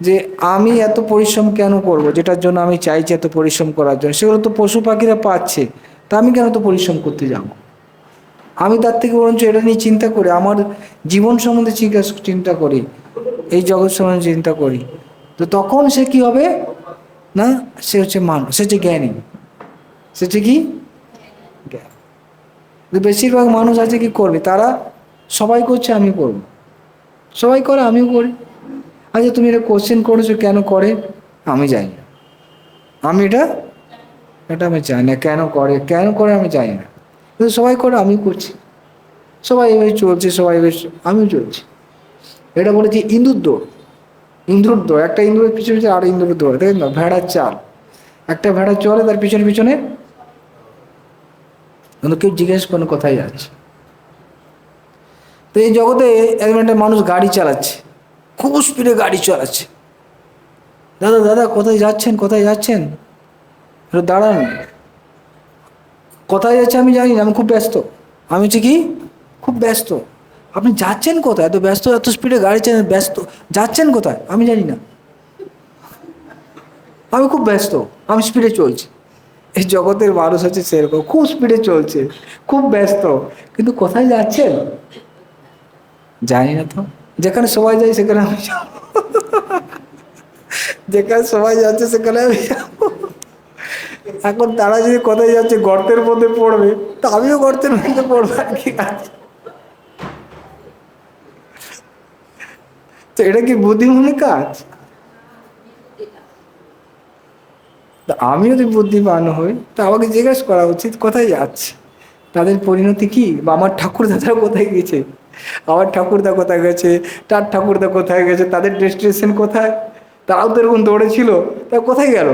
যে আমি এত পরিশ্রম কেন করব, যেটার জন্য আমি চাইছি এত পরিশ্রম করার জন্য, সেগুলো তো পশু পাখিরা পাচ্ছে, তা আমি কেন তো পরিশ্রম করতে যাব? আমি তার থেকে বরঞ্চ এটা নিয়ে চিন্তা করে আমার জীবন সম্বন্ধে চিন্তা করি, এই জগৎ সম্বন্ধে চিন্তা করি, তো তখন সে কি হবে না, সে হচ্ছে মানুষ, সে হচ্ছে জ্ঞানী। সে হচ্ছে কি জ্ঞান। বেশিরভাগ মানুষ আছে কি করবে, তারা সবাই করছে আমি করব, সবাই করে আমিও করি। আচ্ছা তুমি এটা কোশ্চেন করেছো কেন করে, আমি জানি না, আমি এটা এটা আমি জানি না কেন করে, কেন করে আমি জানি না, কিন্তু সবাই করে আমিও করছি, সবাই এভাবে চলছে, সবাই এভাবে আমিও চলছি। এটা বলেছি ইঁদুর দৌড়। ইঁদুর দৌড়, একটা ইঁদুরের পিছনে পিছনে আর ইঁদুরের দৌড়, দেখেন না, ভেড়ার চাল, একটা ভেড়া চলে তার পিছনে পিছনে, কিন্তু কেউ জিজ্ঞেস করেন কোথায় যাচ্ছে। তো এই জগতে একজন একটা মানুষ গাড়ি চালাচ্ছে, খুব স্পিডে গাড়ি চালাচ্ছে, দাদা দাদা কোথায় যাচ্ছেন, কোথায় যাচ্ছেন, একটু দাঁড়ান, কোথায় যাচ্ছে আমি জানি না, আমি খুব ব্যস্ত, আমি হচ্ছে কি খুব ব্যস্ত। আপনি যাচ্ছেন কোথায়, এত ব্যস্ত, এত স্পিডে গাড়ি চালাচ্ছেন, ব্যস্ত যাচ্ছেন কোথায় আমি জানি না, আমি খুব ব্যস্ত, আমি স্পিডে চলছি। এই জগতের মানুষ হচ্ছে সেরকম, খুব স্পিডে চলছে, খুব ব্যস্ত, কিন্তু কোথায় যাচ্ছেন জানি না। তো যেখানে সবাই যায় সেখানে আমি যাব, যেখানে সবাই যাচ্ছে সেখানে আমি যাবো। এখন তারা যদি কোথায় যাচ্ছে গর্তের মধ্যে পড়বে, তো আমিও গর্তের মধ্যে পড়বো, আর কি আছে। তো এটা কি বুদ্ধিমানের কাজ? আমি যদি বুদ্ধিমান হই তো আমাকে জিজ্ঞেস করা উচিত কোথায় যাচ্ছে, তাদের পরিণতি কি, বা আমার ঠাকুরদাদা কোথায় গেছে, আমার ঠাকুরদা কোথায় গেছে, তার ঠাকুরদা কোথায় গেছে, তাদের ডেস্টিনেশন কোথায়, তারাও তো এরকম দৌড়েছিল, তা কোথায় গেল,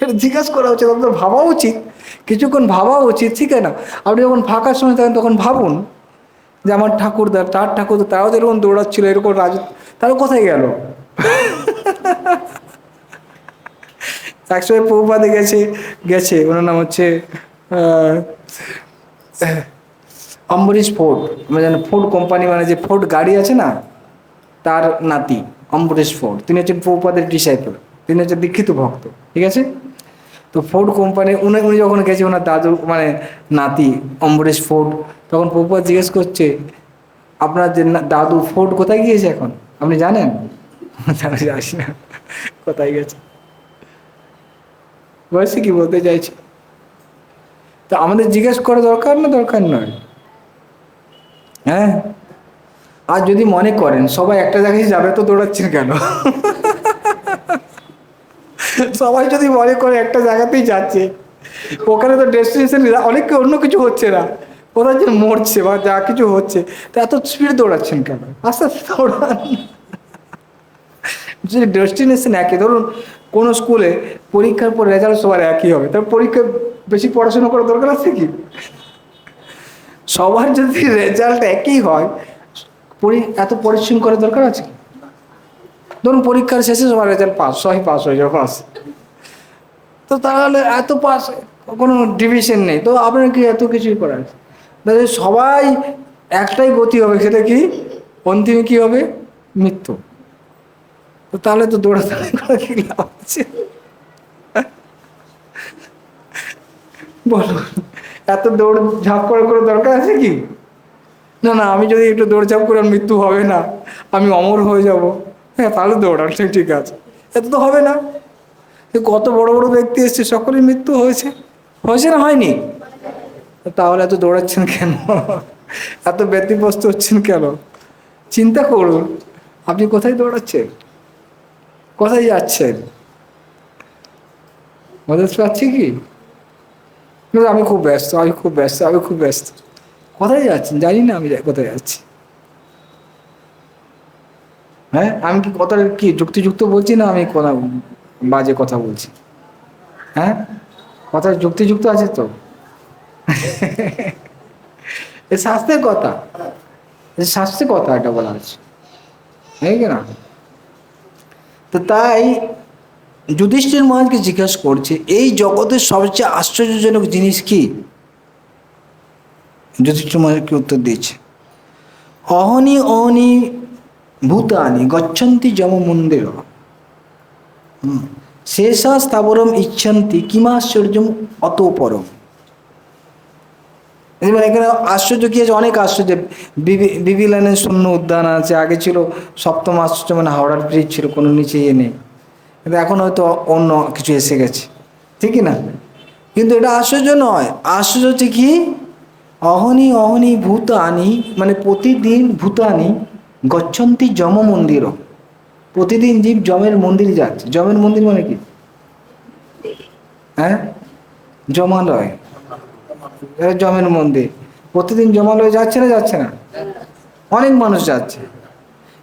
এটা জিজ্ঞাসা করা উচিত, আপনার ভাবা উচিত, কিছুক্ষণ ভাবা উচিত, ঠিক আছে না? আপনি যখন ফাঁকা সময় থাকেন তখন ভাবুন যে আমার ঠাকুরদা, তার ঠাকুরদা, তারাও তো এরকম দৌড়াচ্ছিল, এরকম রাজ, তারা কোথায় গেল। একসময় প্রভুপাদে গেছে, গেছে ওনার নাম হচ্ছে অম্বরীশ ফোর্ড, আমরা জানি ফোর্ড কোম্পানি, মানে যে ফোর্ড গাড়ি আছে না, তার নাতি অম্বরীশ ফোর্ড, তিনি হচ্ছেন প্রভুপাদের ডিসাইপল, তিনি হচ্ছেন দীক্ষিত ভক্ত, ঠিক আছে? তো ফোর্ড কোম্পানি, উনি উনি যখন গেছে, ওনার দাদু মানে নাতি অম্বরীশ ফোর্ড, তখন প্রভুপাদ জিজ্ঞেস করছে আপনার যে দাদু ফোর্ড কোথায় গিয়েছে এখন, আপনি জানেন? জানি না কোথায় গেছে, বয়সে কি বলতে চাইছে। তো আমাদের জিজ্ঞেস করা দরকার না দরকার নয়? হ্যাঁ, আর যদি মনে করেন সবাই একটা জায়গায় যাবে তো দৌড়াচ্ছেন কেন? সবাই যদি মনে করে একটা জায়গাতেই যাচ্ছে, ওখানে তো ডেস্টিনেশন অনেক অন্য কিছু হচ্ছে না, কোথায় যে মরছে বা যা কিছু হচ্ছে, তো এত স্পিড দৌড়াচ্ছেন কেন, আস্তে আস্তে দৌড়ান। যদি ডেস্টিনেশন একই, ধরুন কোনো স্কুলে পরীক্ষার পর রেজাল্ট সবার একই হবে, তার পরীক্ষা বেশি পড়াশোনা করার দরকার আছে কি? সবার যদি রেজাল্ট একই হয়, এত পরিশ্রম করার দরকার আছে? ধরুন পরীক্ষার শেষে সবার রেজাল্ট পাস, সবাই পাস হয়ে যাবে, পাস, তো তাহলে এত পাস, কোনো ডিভিশন নেই, তো আপনার কি এত কিছুই করার আছে? তাহলে সবাই একটাই গতি হবে, সেটা কি অন্তিমে কি হবে, মৃত্যু। তো তাহলে তো দৌড়াদৌড়ি করা কি লাভ আছে? বলো, এত দৌড় ঝাঁপ করার কোনো দরকার আছে কি? না না, আমি যদি একটু দৌড়ঝাঁপ করে মৃত্যু হবে না, আমি অমর হয়ে যাব, হ্যাঁ তাহলে দৌড়ান, ঠিক আছে, এত তো হবে না। কত বড় বড় ব্যক্তি এসছে, সকলের মৃত্যু হয়েছে, হয়েছে না হয়নি? তাহলে এত দৌড়াচ্ছেন কেন, এত ব্যতিব্যস্ত হচ্ছেন কেন? চিন্তা করুন, আপনি কোথায় দৌড়াচ্ছেন, কোথায় যাচ্ছেন? বুঝতে পারছি কি, আমি খুব ব্যস্ত, আমি খুব ব্যস্ত, আমি খুব ব্যস্ত, কোথায় যাচ্ছেন জানি না, আমি কোথায় যাচ্ছি। হ্যাঁ, আমি কি কথা কি যুক্তিযুক্ত বলছি না, আমি কথা বাজে কথা বলছি? হ্যাঁ, কথা যুক্তিযুক্ত আছে তো? এ শাস্ত্রের কথা, শাস্ত্রের কথা এটা বলা আছে, ঠিক না? তো তাই যুধিষ্ঠির মহারাজকে জিজ্ঞাসা করছে এই জগতের সবচেয়ে আশ্চর্যজনক জিনিস কি? যুধিষ্ঠির মহারাজকে উত্তর দিয়েছে, অহনি অহনি ভূতানি গচ্ছন্তি যম মন্দির শেষা স্থাবরম ইচ্ছন্তি কিমাশ্চর্যম অতঃপরম। মানে এখানে আশ্চর্য কি আছে, অনেক আশ্চর্য। বিবি লাইনের শূন্য উদ্যান আছে, আগে ছিল সপ্তম আশ্চর্য, মানে হাওড়ার ব্রিজ ছিল, কোনো নিচে নেই, কিন্তু এখন হয়তো অন্য কিছু এসে গেছে, ঠিকই না? কিন্তু এটা আশ্চর্য নয়, আশ্চর্য হচ্ছে কি, অহনি অহনি ভূতানি, মানে প্রতিদিন ভূতানি গচ্ছন্তি যম মন্দির, প্রতিদিন জীব যমের মন্দিরে যাচ্ছে। যমের মন্দির মানে কি? হ্যাঁ, জমালয়, যমের মন্দির। প্রতিদিন জমালয় যাচ্ছে না, যাচ্ছে না? অনেক মানুষ যাচ্ছে।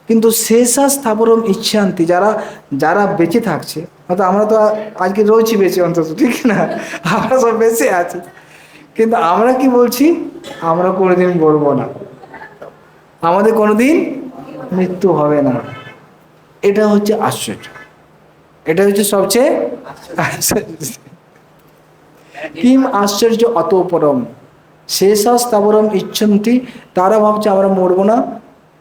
কিন্তু শেষা স্থাবরম ইচ্ছান্তি, যারা যারা বেঁচে থাকছে, হয়তো আমরা তো আজকে রয়েছি বেঁচে অন্তত, ঠিক না? আমরা সব বেঁচে আছি, কিন্তু আমরা কি বলছি? আমরা কোনোদিন বলবো না, আমাদের কোনোদিন মৃত্যু হবে না। এটা হচ্ছে আশ্চর্য, এটা হচ্ছে সবচেয়ে আশ্চর্য। কিম আশ্চর্য অতঃপরম শেষা স্থাবরম ইচ্ছন্তি, তারা ভাবছে আমরা মরবো না,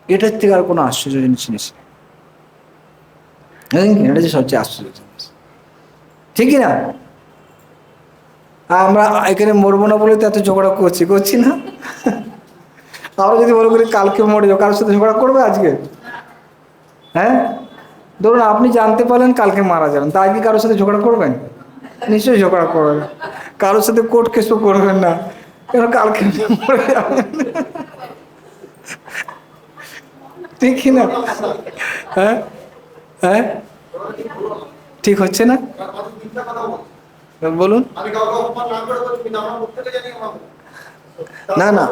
এটার থেকে আর কোনো আশ্চর্য জিনিস নেই। এটা হচ্ছে সবচেয়ে আশ্চর্য জিনিস, ঠিকই না? আমরা এখানে মরবো না বলে তো এত ঝগড়া করছি না? আমরা যদি মনে করি কালকে মরে যাবো, কারোর সাথে ঝগড়া করবে আজকে? হ্যাঁ, ধরুন আপনি জানতে পারলেন কালকে মারা যাবেন, তা আজকে কারোর সাথে ঝগড়া করবেন? নিশ্চয়ই ঝগড়া করবেন। কারোর সাথে কোর্ট কেসও করবেন না, কেন কালকে মরে যাবেন, ঠিক না? হ্যাঁ, হ্যাঁ, ঠিক হচ্ছে না? বলুন। না না,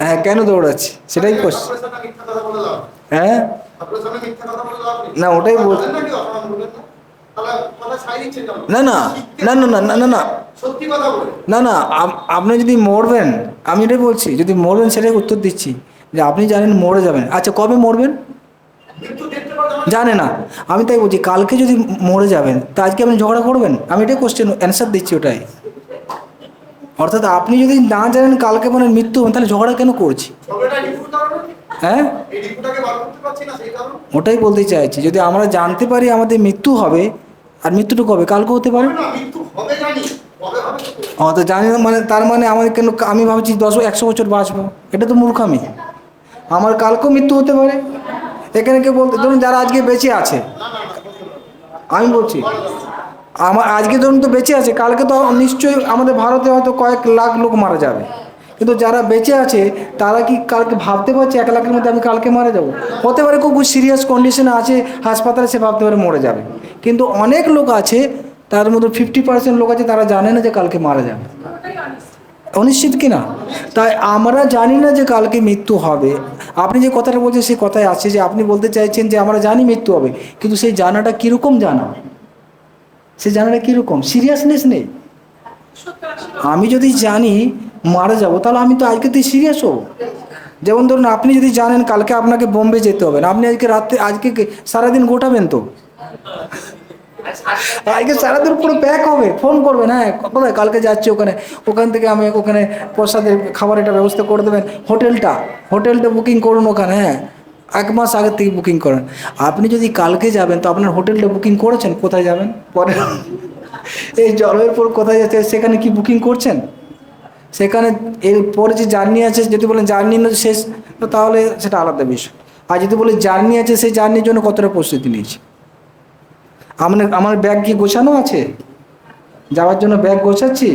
হ্যাঁ, কেন দৌড়াচ্ছি সেটাই কোশ্চেন। হ্যাঁ, না ওটাই বল, না না না না না না না না না না, আপনি যদি মরবেন, আমি এটাই বলছি, যদি মরবেন সেটাই উত্তর দিচ্ছি, যে আপনি জানেন মরে যাবেন, আচ্ছা কবে মরবেন জানে না, আমি তাই বলছি কালকে যদি মরে যাবেন, তা আজকে আপনি ঝগড়া করবেন? আমি এটাই কোশ্চেন অ্যান্সার দিচ্ছি ওটাই। অর্থাৎ আপনি যদি না জানেন কালকে মানে মৃত্যু, তাহলে ঝগড়া কেন করছি? হ্যাঁ, ওটাই বলতে চাইছি, যদি আমরা জানতে পারি আমাদের মৃত্যু হবে, আর মৃত্যুটা কবে, কালকে হতে পারে। তো জানি না মানে, তার মানে আমাদের কেন, আমি ভাবছি 100 বছর বাঁচবো, এটা তো মূর্খামি। আমার কালকেও মৃত্যু হতে পারে। এখানে কেউ বলতে, ধরুন যারা আজকে বেঁচে আছে, আমি বলছি আমার আজকে ধরুন তো বেঁচে আছে, কালকে তো নিশ্চয়ই আমাদের ভারতে হয়তো কয়েক লাখ লোক মারা যাবে, কিন্তু যারা বেঁচে আছে তারা কি কালকে ভাবতে পারছে 1 লাখের মধ্যে আমি কালকে মারা যাব? হতে পারে খুব সিরিয়াস কন্ডিশনে আছে হাসপাতালে, সে ভাবতে পারে মরে যাবে, কিন্তু অনেক লোক আছে, তার মধ্যে 50% লোক আছে তারা জানে না যে কালকে মারা যাবে, অনিশ্চিত কিনা? তাই আমরা জানি না যে কালকে মৃত্যু হবে। আপনি যে কথাটা বলছেন সেই কথাই আছে, যে আপনি বলতে চাইছেন যে আমরা জানি মৃত্যু হবে, কিন্তু সেই জানাটা কীরকম জানা, সে জানাটা কীরকম, সিরিয়াসনেস নেই। আমি যদি জানি মারা যাব, তাহলে আমি তো আজকে তো সিরিয়াস হব। যেমন ধরুন আপনি যদি জানেন কালকে আপনাকে বোম্বে যেতে হবে না, আপনি আজকে রাত্রে, আজকে সারাদিন গোটাবেন তো, আজকে সারাদিন পুরো প্যাক হবে, ফোন করবেন, হ্যাঁ কোথায় কালকে যাচ্ছি, ওখানে, ওখান থেকে আমি ওখানে প্রসাদের খাবার এটা ব্যবস্থা করে দেবেন, হোটেলটা বুকিং করুন ওখানে, হ্যাঁ 1 মাস আগের থেকে বুকিং করেন। আপনি যদি কালকে যাবেন, তো আপনার হোটেলটা বুকিং করেছেন, কোথায় যাবেন পরে, এই জলের পর কোথায় যাচ্ছে সেখানে কি বুকিং করছেন? সেখানে এরপরে যে জার্নি আছে, যদি বলেন জার্নি শেষ, তাহলে সেটা আলাদা বিষয়। আর যদি বলে জার্নি আছে, সেই জার্নির জন্য কতটা প্রস্তুতি নিয়েছি, আমার ব্যাগ কি গোছানো আছে? যাওয়ার জন্য ব্যাগ গোছাচ্ছি,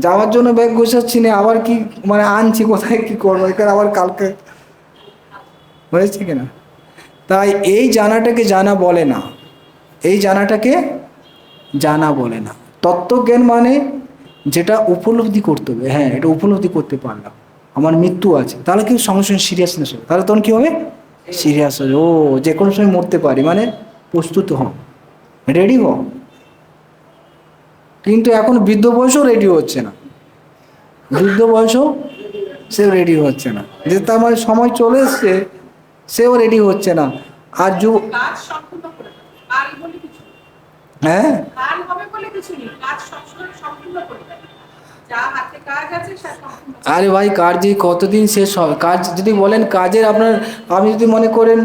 যাওয়ার জন্য ব্যাগ গোছাচ্ছি না, আবার কি মানে আনছি, কোথায় কি করবো, এখানে আবার কালকে, হয়েছে কিনা? তাই এই জানাটাকে জানা বলে না, এই জানাটাকে জানা বলে না। তত্ত্বজ্ঞান মানে যেটা উপলব্ধি করতে হবে, হ্যাঁ এটা উপলব্ধি করতে পারলাম আমার মৃত্যু আছে, তাহলে কি সঙ্গে সঙ্গে সিরিয়াসনেস হবে, তাহলে তখন কী হবে, সিরিয়াস হবে, ও যে কোনো সময় মরতে পারি, মানে প্রস্তুত হও, রেডি হও। কিন্তু এখন বৃদ্ধ বয়সেও রেডি হচ্ছে না, বৃদ্ধ বয়সও সেও রেডি হচ্ছে না, যে তার মানে সময় চলে এসছে, সেও রেডি হচ্ছে না। আর হ্যাঁ, আরে ভাই কাজ যে কতদিন শেষ হবে, কাজ যদি বলেন কাজের আপনার, আপনি যদি মনে করেন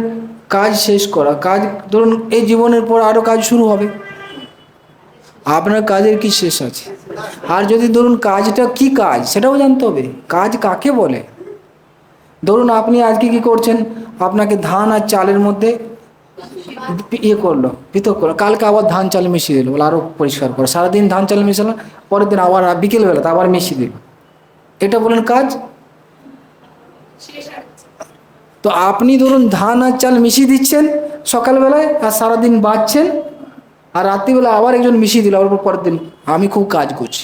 কাজ শেষ করা, কাজ ধরুন এই জীবনের পর আরও কাজ শুরু হবে, আপনার কাজের কি শেষ আছে? আর যদি ধরুন কাজটা কি কাজ সেটাও জানতে হবে, কাজ কাকে বলে। ধরুন আপনি আজকে কি করছেন, আপনাকে ধান আর চালের মধ্যে ইয়ে করলো, পৃথক করলো, কালকে আবার ধান চাল মিশিয়ে দিল, বলে আরও পরিষ্কার করো, সারাদিন ধান চাল মিশালো, পরের দিন আবার বিকেলবেলাতে আবার মিশিয়ে দিল, এটা বলেন কাজ? তো আপনি ধরুন ধান আর চাল মিশিয়ে দিচ্ছেন সকালবেলায়, আর সারাদিন বাঁচছেন, আর রাত্রিবেলা আবার একজন মিশিয়ে দিল, আবার পরের দিন আমি খুব কাজ করছি।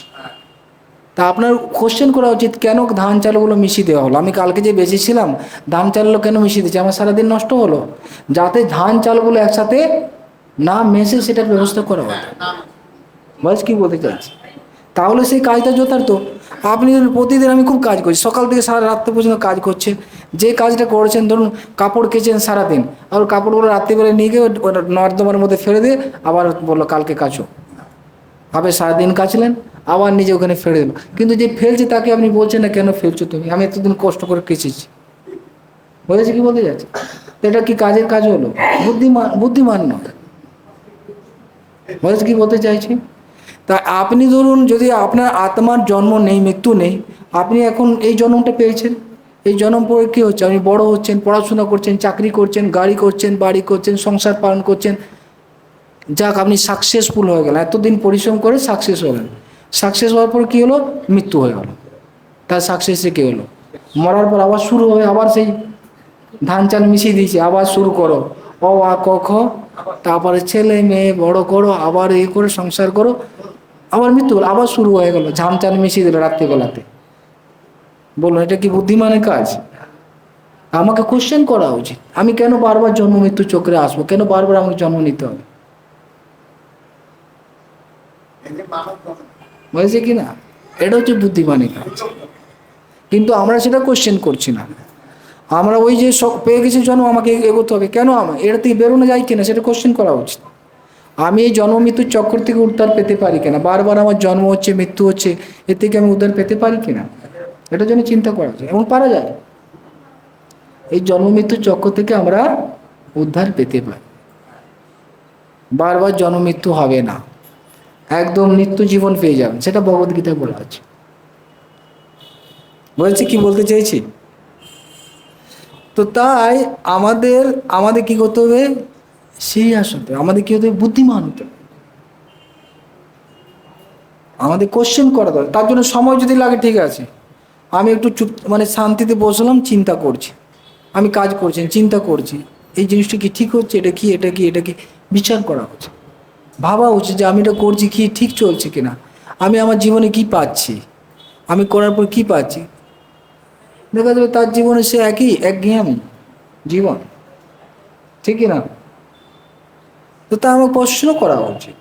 তা আপনার কোশ্চেন করা উচিত, কেন ধান চালগুলো মিশিয়ে দেওয়া হলো? আমি কালকে যে বেঁচেছিলাম ধান চালগুলো কেন মিশিয়ে দিচ্ছি? আমার সারাদিন নষ্ট হলো। যাতে ধান চালগুলো একসাথে না মেশে সেটার ব্যবস্থা করা হতো। বয়স কি বলতে চাচ্ছি? তাহলে সেই কাজটা যথার্থ। আপনি প্রতিদিন আমি খুব কাজ করছি, সকাল থেকে সারা রাত্রে পর্যন্ত কাজ করছেন, যে কাজটা করেছেন, ধরুন কাপড় কেচেন সারাদিন, আর কাপড়গুলো রাত্রিবেলা নিয়ে গিয়ে ওটা নর্দমার মধ্যে ফেলে দিয়ে আবার বললো কালকে কাচো, আবার সারাদিন কাচলেন, আবার নিজে ওখানে ফেলে দিল। কিন্তু যে ফেলছে তাকে আপনি বলছেন না, কেন ফেলছো তুমি, আমি এতদিন কষ্ট করে কেচেছি। বুঝেছি কি বলতে যাচ্ছে? এটা কি কাজের কাজ হলো? বুদ্ধিমান নয়। বুঝেছি কি বলতে চাইছি? তা আপনি ধরুন যদি আপনার আত্মার জন্ম নেই, মৃত্যু নেই, আপনি এখন এই জন্মটা পেয়েছেন, এই জন্ম পরে কী হচ্ছে? আপনি বড় হচ্ছেন, পড়াশোনা করছেন, চাকরি করছেন, গাড়ি করছেন, বাড়ি করছেন, সংসার পালন করছেন, যাক আপনি সাকসেসফুল হয়ে গেলেন, এতদিন পরিশ্রম করে সাকসেস হলেন। সাকসেস হওয়ার পর কী হলো? মৃত্যু হয়ে গেল। তার সাকসেসে কী হলো? মরার পর আবার শুরু হবে, আবার সেই ধান চাল মিশিয়ে দিয়েছে, আবার শুরু করো, অ আ ক খ, তারপরে ছেলে মেয়ে বড় করো, আবার এ করে সংসার করো, আবার মৃত্যু হলো, আবার শুরু হয়ে গেল, ঝাম চাল মিশিয়ে দিল রাত্রিবেলাতে। বলুন এটা কি বুদ্ধিমানের কাজ? আমাকে কোশ্চেন করা উচিত, আমি কেন বারবার জন্ম মৃত্যু চক্রে আসবো, কেন বারবার আমাকে জন্ম নিতে হবে? বুঝেছে কি না? এটা হচ্ছে বুদ্ধিমানের কাজ। কিন্তু আমরা সেটা কোশ্চেন করছি না, আমরা ওই যে পেয়ে গেছি জন্ম, আমাকে এগোতে হবে, কেন আমার এটা থেকে বেরোনো যায় কিনা সেটা কোশ্চেন করা উচিত। আমি এই জন্ম মৃত্যুর চক্কর থেকে উদ্ধার পেতে পারি কিনা, বারবার আমার জন্ম হচ্ছে মৃত্যু হচ্ছে, এর থেকে আমি উদ্ধার পেতে পারি কিনা, এটার জন্য চিন্তা করা যায় এবং পারা যায়। এই জন্ম মৃত্যুর চক্কর থেকে আমরা উদ্ধার পেতে পারি, বারবার জন্ম মৃত্যু হবে না, একদম নিত্য জীবন পেয়ে যাবেন, সেটা ভগবদ্গীতায় বলা আছে। বলছি কি বলতে চাইছি? তো তাই আমাদের আমাদের কি করতে হবে? সিরিয়াস হতে হবে, আমাদের কি হতে হবে? বুদ্ধিমান হতে হবে, আমাদের কোশ্চেন করা দরকার। তার জন্য সময় যদি লাগে ঠিক আছে, আমি একটু চুপ মানে শান্তিতে বসলাম, চিন্তা করছি, আমি কাজ করছি চিন্তা করছি, এই জিনিসটা কি ঠিক হচ্ছে, এটা কি এটা কি এটা কি, বিচার করা উচিত, ভাবা উচিত যে আমি এটা করছি কি ঠিক চলছে কিনা, আমি আমার জীবনে কি পাচ্ছি, আমি করার পর কি পাচ্ছি। দেখা যাবে তার জীবনে সে একঘেয়েমি জীবন, ঠিক না? তো তা আমার প্রশ্ন করা উচিত,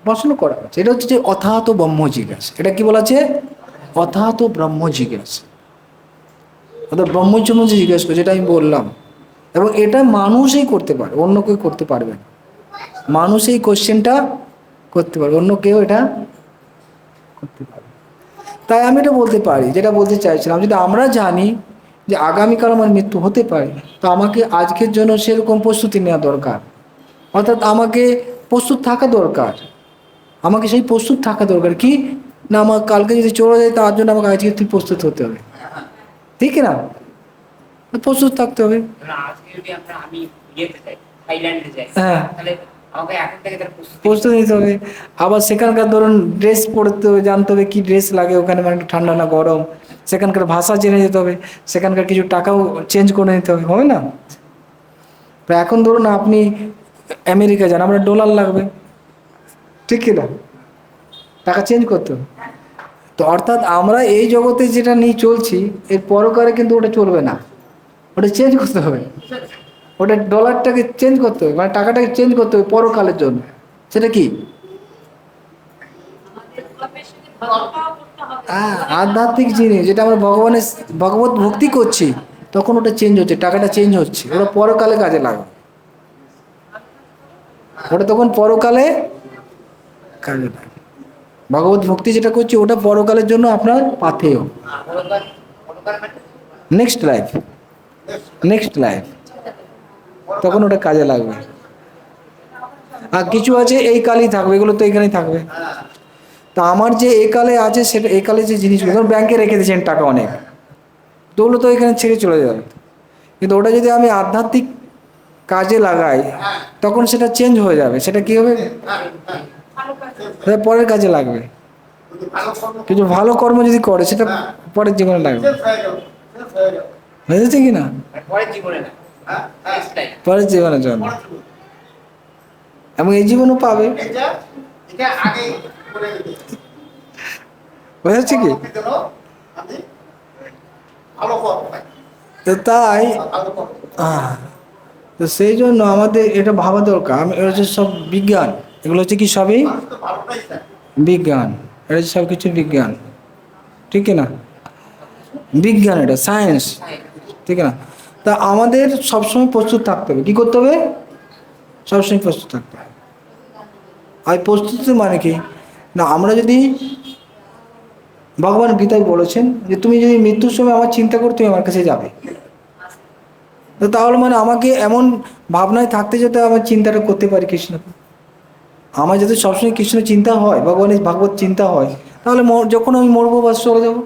প্রশ্ন করা উচিত। এটা হচ্ছে যে অথাত ব্রহ্ম জিজ্ঞাসা। এটা কি বলা আছে? অথাত ব্রহ্ম জিজ্ঞাসা, অর্থাৎ ব্রহ্মের জন্য যে জিজ্ঞাসা করছে, যেটা আমি বললাম। এবং এটা মানুষই করতে পারে, অন্য কেউ করতে পারবে না। মানুষ এই কোশ্চেনটা করতে পারবে, অন্য কেউ এটা করতে পারবে। তাই আমি এটা বলতে পারি, যেটা বলতে চাইছিলাম, যদি আমরা জানি যে আগামীকাল আমার মৃত্যু হতে পারে, তো আমাকে আজকের জন্য সেরকম প্রস্তুতি নেওয়া দরকার, অর্থাৎ আমাকে প্রস্তুত থাকা দরকার। আমাকে সেই প্রস্তুত থাকা দরকার কি না, আমার কালকে যদি চলে যায় তার জন্য আমাকে আজকে থেকে প্রস্তুত হতে হবে, ঠিক না? প্রস্তুত থাকতে হবে। হ্যাঁ, প্রস্তুত নিতে হবে। আবার সেখানকার ধরুন ড্রেস পরতে হবে, জানতে হবে কী ড্রেস লাগে ওখানে, মানে ঠান্ডা না গরম, সেখানকার ভাষা জেনে যেতে হবে, সেখানকার কিছু টাকাও চেঞ্জ করে নিতে হবে, হবে না? তো এখন ধরুন আপনি আমেরিকা যান, আপনার ডলার লাগবে, ঠিক কি না? টাকা চেঞ্জ করতে হবে। তো অর্থাৎ আমরা এই জগতে যেটা নিয়ে চলছি, এর পরকালে কিন্তু ওটা চলবে না, ওটা চেঞ্জ করতে হবে, ওটা ডলারটাকে চেঞ্জ করতে হবে, মানে টাকাটাকে চেঞ্জ করতে হবে পরকালের জন্য। সেটা কি? হ্যাঁ, আধ্যাত্মিক জিনিস, যেটা আমরা ভগবত ভক্তি করছি, তখন ওটা চেঞ্জ হচ্ছে, টাকাটা চেঞ্জ হচ্ছে, ওটা পরকালে কাজে লাগবে, ওটা তখন পরকালে কাজে লাগবে। ভগবত ভক্তি যেটা করছি ওটা পরকালের জন্য আপনার পাথেয়, নেক্সট লাইফ, নেক্সট লাইফ, তখন ওটা কাজে লাগবে। আর কিছু আছে এই কালই থাকবে, এগুলো তো এখানেই থাকবে। তা আমার যে এই কালে আছে সেটা, এই কালে যে জিনিসগুলো ধরুন ব্যাংকে রেখে দিয়েছেন টাকা অনেক, তো ওগুলো তো এখানে ছেড়ে চলে যাবে। কিন্তু ওটা যদি আমি আধ্যাত্মিক কাজে লাগাই তখন সেটা চেঞ্জ হয়ে যাবে, সেটা কি হবে, সেটা পরের কাজে লাগবে। কিছু ভালো কর্ম যদি করে সেটা পরের জীবনে লাগবে, বুঝেছে কি না, পরের জীবনের জন্য, এবং এই জীবনও পাবে, বুঝেছে কি। তো তাই তো সেই জন্য আমাদের এটা ভাবা দরকার। এটা হচ্ছে সব বিজ্ঞান, এগুলো হচ্ছে কি সবই বিজ্ঞান, এটা হচ্ছে সব কিছু বিজ্ঞান, ঠিক না, বিজ্ঞান, এটা সায়েন্স, ঠিক না। তা আমাদের সবসময় প্রস্তুত থাকতে হবে, কি করতে হবে, সবসময় প্রস্তুত থাকতে হবে। আর প্রস্তুতি মানে কি না, আমরা যদি, ভগবান গীতায় বলেছেন যে তুমি যদি মৃত্যুর সময় আমার চিন্তা করো তুমি আমার কাছে যাবে, তো তাহলে মানে আমাকে এমন ভাবনায় থাকতে যাতে আমার চিন্তাটা করতে পারি কৃষ্ণ, আমার যাতে সবসময় কৃষ্ণ চিন্তা হয়, ভগবানের ভাগবত চিন্তা হয়, তাহলে যখন আমি মরবো বাস চলে যাবো।